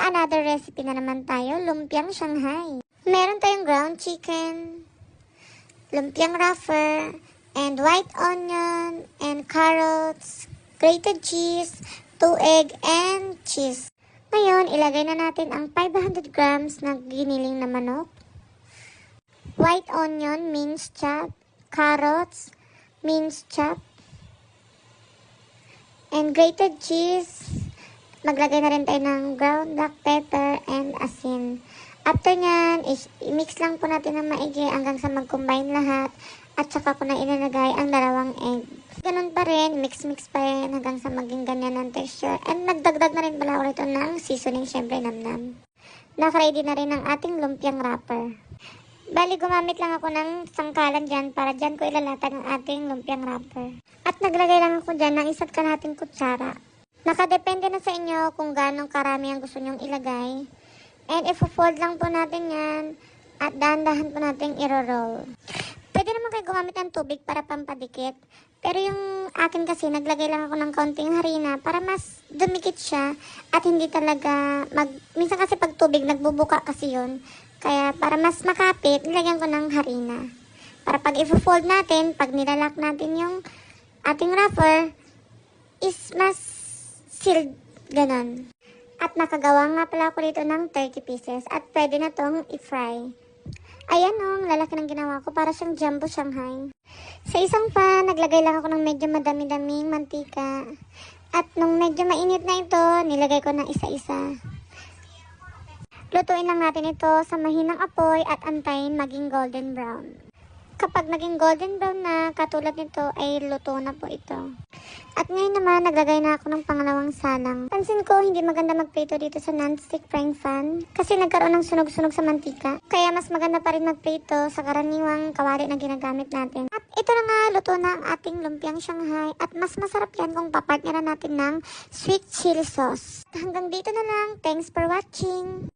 another recipe na naman tayo, lumpiang Shanghai. Meron tayong ground chicken, lumpiang wrapper, and white onion, and carrots, grated cheese, 2 egg, and cheese. Ngayon, ilagay na natin ang 500 grams na giniling na manok, white onion, minced chop, carrots, minced chop, and grated cheese. Maglagay na rin tayo ng ground black pepper and asin. After nyan, i-mix lang po natin ng maigi hanggang sa mag-combine lahat. At saka ko na inilagay ang 2 egg. Ganun pa rin, mix-mix pa rin hanggang sa maging ganyan ang texture. And nagdagdag na rin pala ako rito ng seasoning, syempre namnam. Naka-ready na rin ang ating lumpiang wrapper. Bali, gumamit lang ako ng sangkalan dyan para dyan ko ilalatag ang ating lumpiang wrapper. At naglagay lang ako dyan ng 1 kalahating kutsara. Nakadepende na sa inyo kung gano'ng karami ang gusto nyong ilagay. And ifo-fold lang po natin yan at dahan-dahan po natin iro-roll. Pwede naman kayo gumamit ng tubig para pampadikit. Pero yung akin kasi naglagay lang ako ng kaunting harina para mas dumikit siya at hindi talaga minsan kasi pag tubig nagbubuka kasi yun. Kaya para mas makapit, nilagyan ko ng harina. Para pag ifo-fold natin, pag nilalak natin yung ating wrapper, is mas sealed, ganon. At nakagawa nga pala ako dito ng 30 pieces at pwede na tong i-fry. Ayan o, lalaki ng ginawa ko para siyang jumbo Shanghai. Sa isang pan, naglagay lang ako ng medyo madami-daming mantika. At nung medyo mainit na ito, nilagay ko ng isa-isa. Lutuin lang natin ito sa mahinang apoy at antayin maging golden brown. Kapag naging golden brown na, katulad nito, ay luto na po ito. At ngayon naman, naglagay na ako ng pangalawang salang. Pansin ko, hindi maganda magprito dito sa non-stick frying pan kasi nagkaroon ng sunog-sunog sa mantika. Kaya mas maganda pa rin magprito sa karaniwang kawali na ginagamit natin. At ito na nga, luto na ang ating lumpiang Shanghai. At mas masarap yan kung papartneran natin ng sweet chili sauce. Hanggang dito na lang. Thanks for watching!